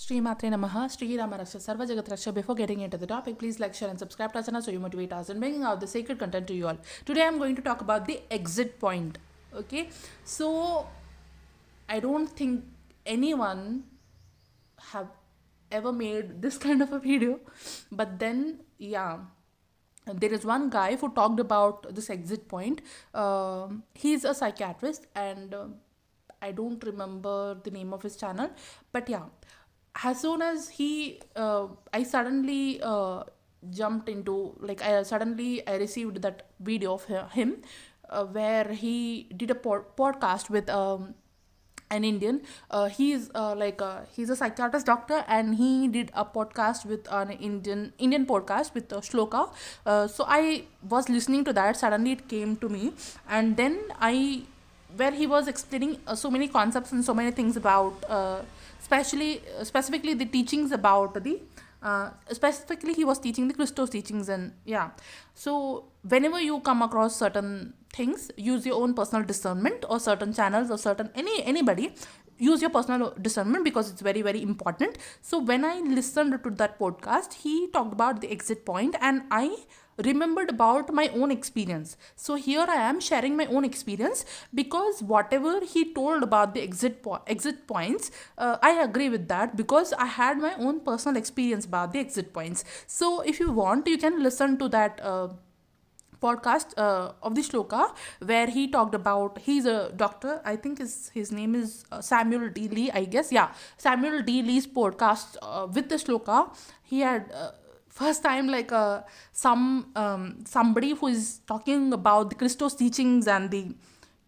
Shri Matre Namaha, Shri Rama Raksha, Sarva Jagat Raksha. Before getting into the topic, please like, share and subscribe to our channel so you motivate us in bringing out the sacred content to you all. Today I'm going to talk about the exit point. Okay, so I don't think anyone have ever made this kind of a video, but then there is one guy who talked about this exit point. He's a psychiatrist, and I don't remember the name of his channel, but yeah, as soon as I suddenly jumped into, like, I received that video of him, where he did a podcast with an Indian. He's a psychiatrist doctor, and he did a podcast with an Indian podcast with Shloka. So I was listening to that. Suddenly it came to me, and then where he was explaining so many concepts and so many things about, specifically the teachings about the. Specifically, he was teaching the Christos teachings, and yeah. So whenever you come across certain things, use your own personal discernment, or certain channels, or certain anybody, use your personal discernment, because it's very, very important. So when I listened to that podcast, he talked about the exit point, and I remembered about my own experience. So here I am sharing my own experience, because whatever he told about the exit points, I agree with that, because I had my own personal experience about the exit points. So if you want, you can listen to that podcast of the Shloka, where he talked about, he's a doctor, I think his name is Samuel D. Lee, I guess. Yeah, Samuel D. Lee's podcast with the Shloka. He had first time, like, somebody who is talking about the Christos teachings and the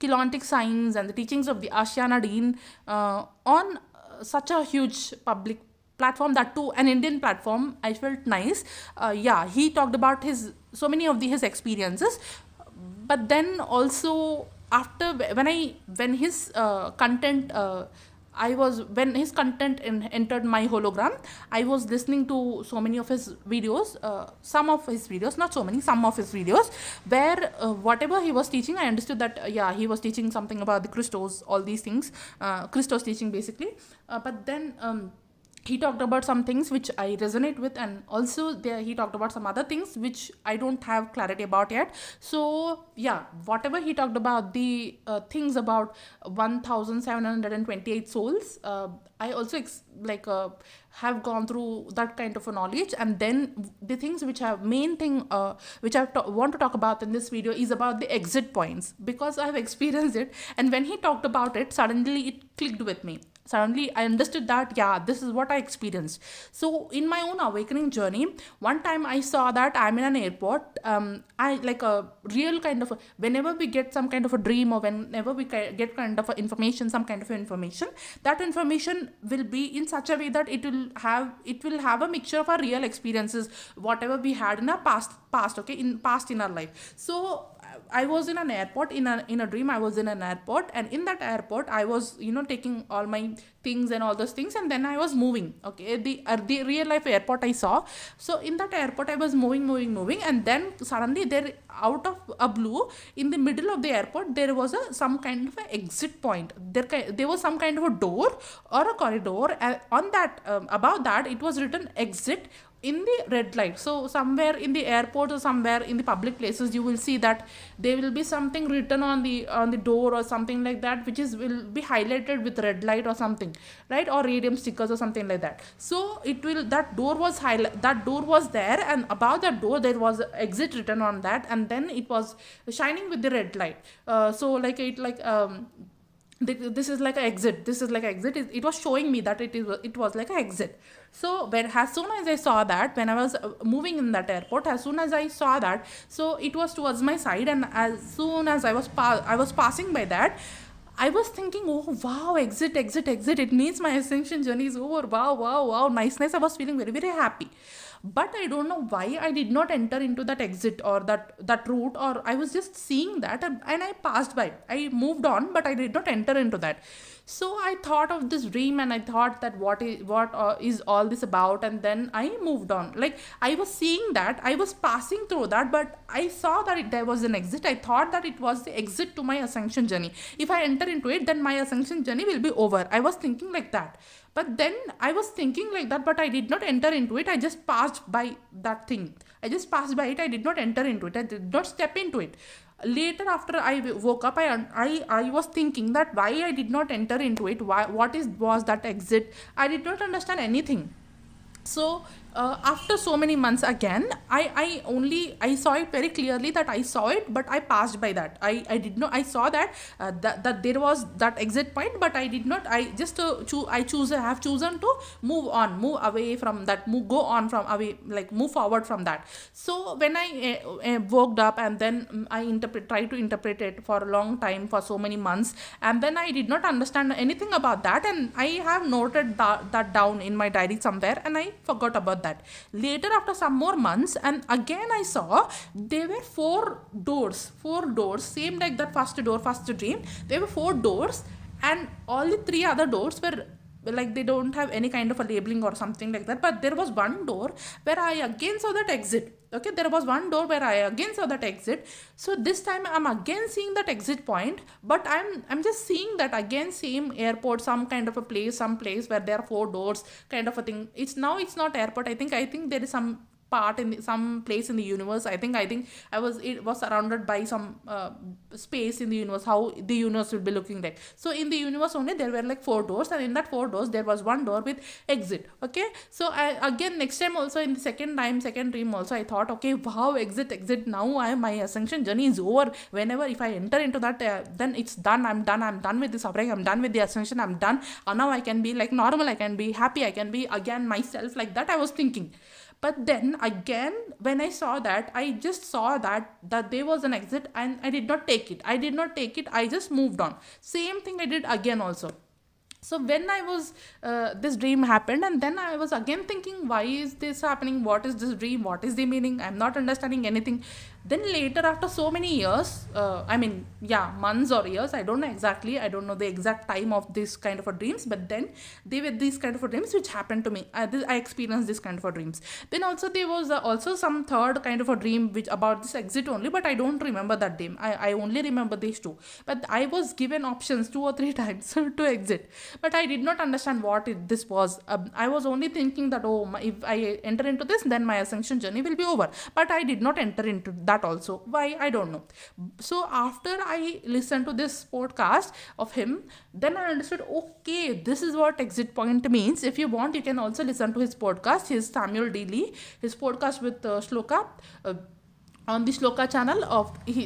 Keylontic signs and the teachings of the Ashiana Dean on such a huge public platform, that too an Indian platform. I felt nice. He talked about so many of his experiences, but then also after, when his content when his content entered my hologram, I was listening to so many of his videos, some of his videos, not so many, some of his videos, where whatever he was teaching, I understood that he was teaching something about the Christos, all these things, Christos teaching basically. But then he talked about some things which I resonate with, and also he talked about some other things which I don't have clarity about yet. So yeah, whatever he talked about, the things about 1728 souls, I also have gone through that kind of a knowledge. And then the things which I main thing which I want to talk about in this video is about the exit points, because I have experienced it, and when he talked about it, suddenly it clicked with me. Suddenly I understood that this is what I experienced. So in my own awakening journey, one time I saw that I'm in an airport. I like a real kind of whenever we get some kind of a dream, or whenever we get kind of information, some kind of information, that information will be in such a way that it will have a mixture of our real experiences, whatever we had in our past, okay, in our life. So I was in an airport, in a dream. I was in an airport, and in that airport I was taking all my things and all those things, and then I was moving. Okay, the real life airport I saw. So in that airport I was moving, and then suddenly, there, out of a blue, in the middle of the airport, there was some kind of an exit point. There was some kind of a door or a corridor, and on that, above that, it was written exit in the red light. So somewhere in the airport, or somewhere in the public places, you will see that there will be something written on the door, or something like that, which will be highlighted with red light or something, right, or radium stickers or something like that. So that door was there, and above that door there was exit written on that, and then it was shining with the red light. This is like an exit. It was showing me that it was like an exit. So as soon as I saw that, when I was moving in that airport, as soon as I saw that, so it was towards my side, and as soon as I was passing by that, I was thinking, oh wow, exit. It means my ascension journey is over. Wow, nice. I was feeling very, very happy. But I don't know why I did not enter into that exit, or that route, or I was just seeing that, and I passed by. I moved on, but I did not enter into that. So I thought of this dream, and I thought that what is all this about, and then I moved on. Like, I was seeing that, I was passing through that, but I saw that there was an exit. I thought that it was the exit to my ascension journey. If I enter into it, then my ascension journey will be over. I was thinking like that. But then I was thinking like that, but I did not enter into it. I just passed by that thing. I just passed by it. I did not enter into it. I did not step into it. Later, after I woke up, I was thinking that why I did not enter into it. Why, what is was that exit? I did not understand anything. So after so many months again, I saw it very clearly that I saw it, but I passed by that. I did not, I saw that that there was that exit point, but I did not, I just I have chosen to move on, move away from that, go on from away, like move forward from that. So when I woke up, and then I try to interpret it for a long time, for so many months, and then I did not understand anything about that, and I have noted that down in my diary somewhere, and I forgot about that. Later, after some more months, and again I saw there were four doors, same like that first dream. There were four doors, and all the three other doors were like, they don't have any kind of a labeling or something like that, but there was one door where I again saw that exit. Okay, there was one door where I again saw that exit. So this time I'm again seeing that exit point, but I'm just seeing that again, same airport, some kind of a place, some place where there are four doors kind of a thing. It's not airport. I think there is some part in some place in the universe. I think it was surrounded by some space in the universe, how the universe will be looking like. So in the universe only there were like four doors, and in that four doors there was one door with exit. Okay, so I again next time also, in the second dream also, I thought, okay, wow, exit, now my ascension journey is over. Whenever if I enter into that, then it's done. I'm done with the suffering, I'm done with the ascension, I'm done. Now I can be like normal, I can be happy, I can be again myself, like that I was thinking. But then again, when I saw that, I just saw that there was an exit, and I did not take it. I just moved on. Same thing I did again also. So when I was this dream happened, and then I was again thinking, why is this happening? What is this dream? What is the meaning? I'm not understanding anything. Then later, after so many years, months or years, I don't know exactly. I don't know the exact time of this kind of a dreams, but then they were these kind of a dreams which happened to me. I experienced this kind of a dreams. Then also there was also some third kind of a dream which about this exit only, but I don't remember that dream. I only remember these two. But I was given options 2 or 3 times to exit, but I did not understand what this was. I was only thinking that, if I enter into this, then my ascension journey will be over. But I did not enter into that also. Why? I don't know. So after I listened to this podcast of him, then I understood, okay, this is what exit point means. If you want, you can also listen to his podcast, his Samuel Daly, his podcast with Shloka. On the Shloka channel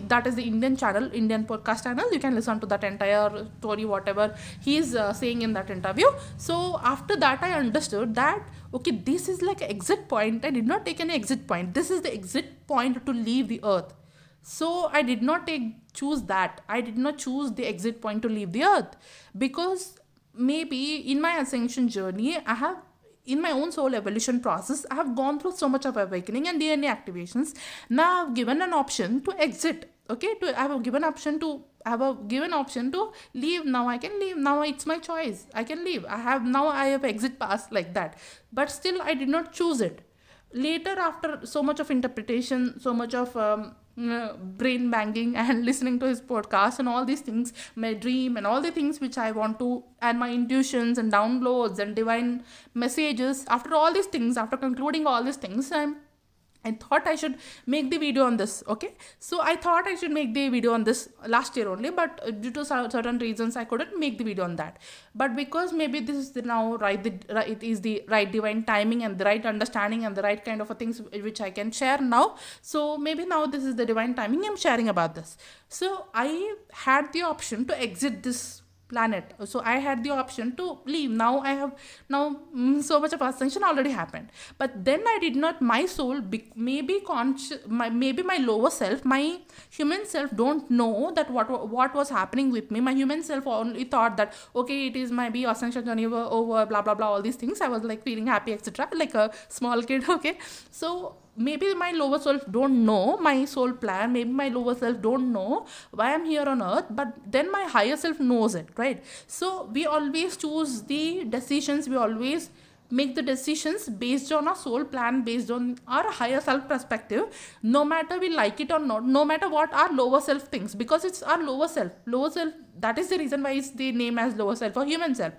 that is the Indian podcast channel. You can listen to that entire story, whatever he's saying in that interview. So after that, I understood that, okay, this is like an exit point. I did not take any exit point. This is the exit point to leave the earth. So I did not choose that. I did not choose the exit point to leave the earth, because maybe in my ascension journey, in my own soul evolution process, I have gone through so much of awakening and DNA activations. Now I have given an option to exit. Okay, I have given option to leave. Now I can leave. Now it's my choice. I can leave. I have exit pass, like that. But still, I did not choose it. Later, after so much of interpretation, so much of brain banging and listening to his podcast and all these things, my dream and all the things which I want to, and my intuitions and downloads and divine messages, after all these things, after concluding all these things, I thought I should make the video on this. Okay, so I thought I should make the video on this last year only, but due to certain reasons I couldn't make the video on that. But because maybe this is it is the right divine timing and the right understanding and the right kind of a things which I can share now. So maybe now this is the divine timing, I'm sharing about this. So I had the option to exit this planet. So I had the option to leave. Now I have so much of ascension already happened. But then I did not, my soul, maybe my lower self, my human self don't know that what was happening with me. My human self only thought that, okay, it is maybe ascension journey over, blah blah blah, all these things. I was like feeling happy, etc., like a small kid. Okay, so maybe my lower self don't know my soul plan. Maybe my lower self don't know why I'm here on earth, but then my higher self knows it, right? So we always choose the decisions. We always make the decisions based on our soul plan, based on our higher self perspective, no matter we like it or not, no matter what our lower self thinks, because it's our lower self, that is the reason why it's the name as lower self or human self.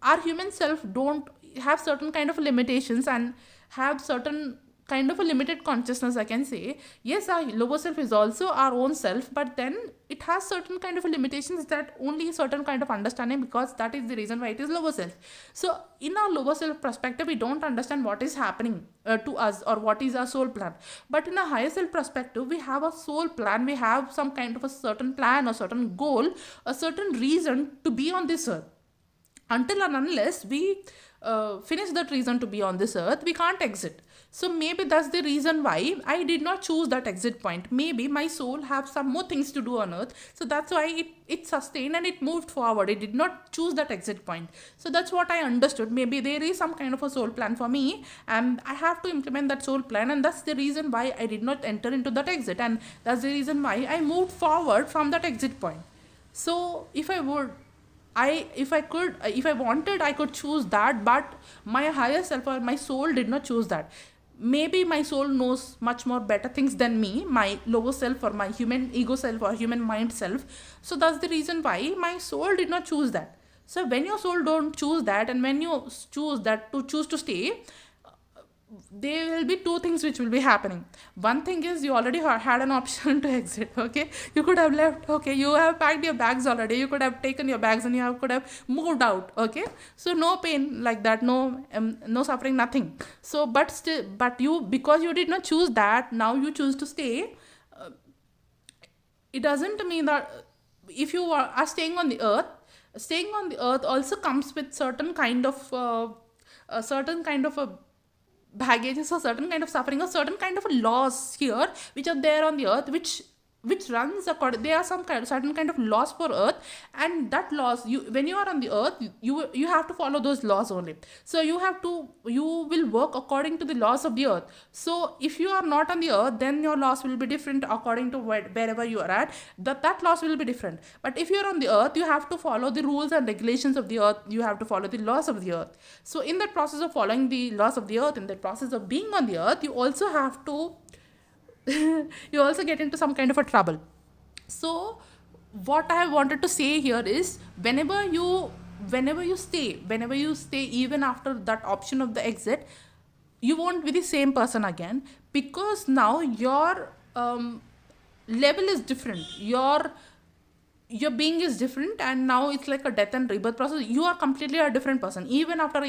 our human self don't have certain kind of limitations and have certain kind of a limited consciousness, I can say. Yes, our lower self is also our own self, but then it has certain kind of limitations that only certain kind of understanding, because that is the reason why it is lower self. So in our lower self perspective, we don't understand what is happening to us or what is our soul plan. But in a higher self perspective, we have a soul plan, we have some kind of a certain plan, a certain goal, a certain reason to be on this earth. Until and unless we finish that reason to be on this earth, we can't exit. So maybe that's the reason why I did not choose that exit point. Maybe my soul have some more things to do on earth, so that's why it sustained and it moved forward. It did not choose that exit point. So that's what I understood. Maybe there is some kind of a soul plan for me, and I have to implement that soul plan, and that's the reason why I did not enter into that exit, and that's the reason why I moved forward from that exit point. So if I wanted, I could choose that, but my higher self or my soul did not choose that. Maybe my soul knows much more better things than me, my lower self or my human ego self or human mind self. So that's the reason why my soul did not choose that. So when your soul don't choose that, and when you choose that to choose to stay, there will be two things which will be happening. One thing is, you already had an option to exit. Okay, you could have left. Okay, you have packed your bags already, you could have taken your bags and could have moved out. Okay, so no pain like that, no suffering, nothing. So but still, but you, because you did not choose that, now you choose to stay. It doesn't mean that if you are staying on the earth also comes with certain kind of a baggages, or certain kind of suffering, or certain kind of a laws here which are there on the earth, which runs according, there are some kind, certain kind of laws for earth, and that laws, you, when you are on the earth, you have to follow those laws only. So you will work according to the laws of the earth. So if you are not on the earth, then your laws will be different according to wherever you are at, that laws will be different. But if you are on the earth, you have to follow the rules and regulations of the earth, you have to follow the laws of the earth. So in that process of following the laws of the earth, in that process of being on the earth, you also have to you also get into some kind of a trouble. So what I wanted to say here is, whenever you stay, even after that option of the exit, you won't be the same person again, because now your level is different, your being is different, and now it's like a death and rebirth process. You are completely a different person. Even after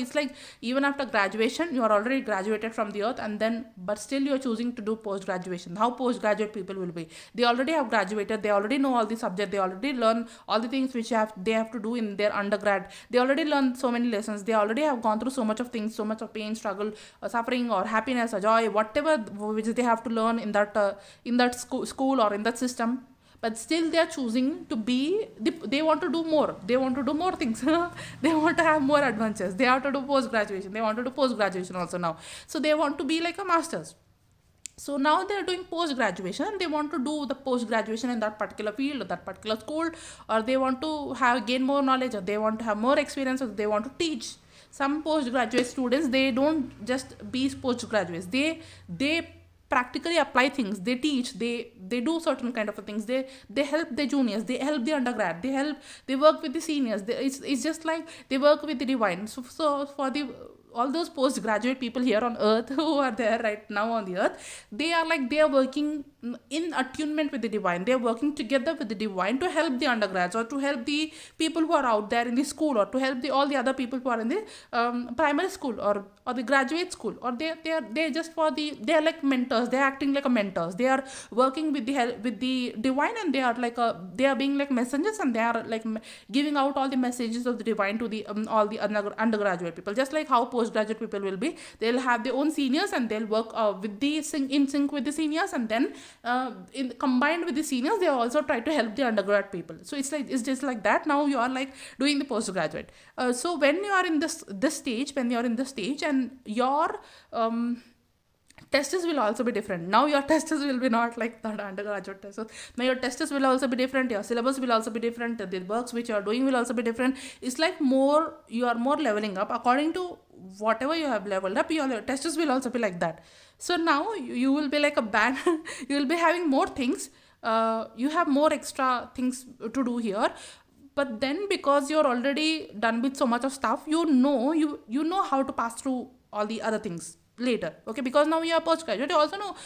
graduation, you are already graduated from the earth, and then but still you are choosing to do post graduation. How postgraduate people will be, they already have graduated, they already know all the subject, they already learn all the things which they have to do in their undergrad, they already learned so many lessons, they already have gone through so much of things, so much of pain, struggle, suffering, or happiness, or joy, whatever which they have to learn in that school or in that system. But still they are choosing to be, they want to do more, things. They want to have more adventures, they have to do post graduation, they want to do post graduation also now, so they want to be like a master's. So now they are doing post graduation, and they want to do the post graduation in that particular field or that particular school, or they want to gain more knowledge, or they want to have more experience, or they want to teach. Some postgraduate students, they don't just be postgraduates, they practically apply things, they teach, they do certain kind of things, they help the juniors, they help the undergrad, they work with the seniors, it's just like they work with the divine. So for all those postgraduate people here on earth who are there right now on the earth, they are working in attunement with the divine, they are working together with the divine to help the undergrads, or to help the people who are out there in the school, or to help all the other people who are in the primary school or the graduate school, or they are like mentors, they are acting like a mentors, they are working with the divine, and they are being like messengers, and they are like giving out all the messages of the divine to the all the undergraduate people. Just like how postgraduate people will be, they'll have their own seniors, and they'll work in sync with the seniors, and then combined with the seniors, they also try to help the undergrad people. So it's just like that. Now you are like doing the postgraduate. So when you are in this stage, and your tests will also be different. Now your tests will be not like the undergraduate tests. Now your tests will also be different, your syllabus will also be different, the works which you are doing will also be different. It's like you are more leveling up according to whatever you have leveled up. Your tests will also be like that. So now you will be like a band. You will be having more things, you have more extra things to do here. but then because you're already done with so much of stuff, you know how to pass through all the other things later. Okay, because now you are postgraduate, you also know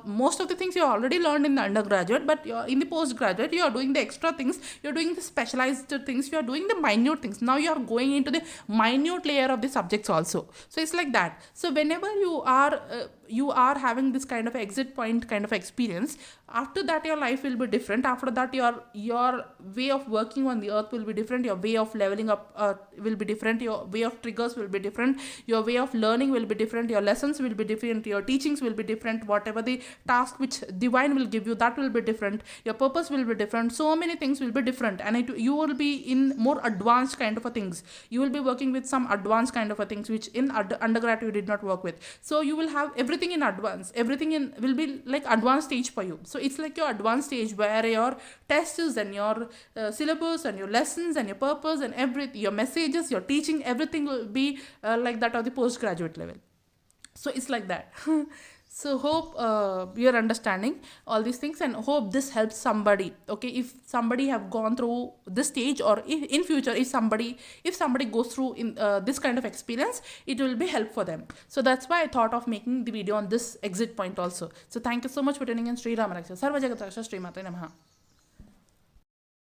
most of the things you already learned in the undergraduate, but you're in the postgraduate, you are doing the extra things, you're doing the specialized things, you are doing the minute things. Now you are going into the minute layer of the subjects also. So it's like that. So whenever you are having this kind of exit point kind of experience, after that your life will be different. After that your way of working on the earth will be different, your way of leveling up will be different, your way of triggers will be different, your way of learning will be different, your lessons will be different, your teachings will be different, whatever the task which divine will give you, that will be different, your purpose will be different, so many things will be different. And you will be in more advanced kind of a things, you will be working with some advanced kind of a things which in undergrad you did not work with. So you will have everything in advance, everything in will be like advanced stage for you. So it's like your advanced stage where your tests and your syllabus and your lessons and your purpose and everything, your messages, your teaching, everything will be like that of the postgraduate level. So it's like that. So hope you're understanding all these things, and hope this helps somebody. Okay, if somebody have gone through this stage, or if in future if somebody goes through in this kind of experience, it will be help for them. So that's why I thought of making the video on this exit point also. So thank you so much for tuning in. Sri Ram Raksha Sarva Jagat Raksha Sri Matre Namaha.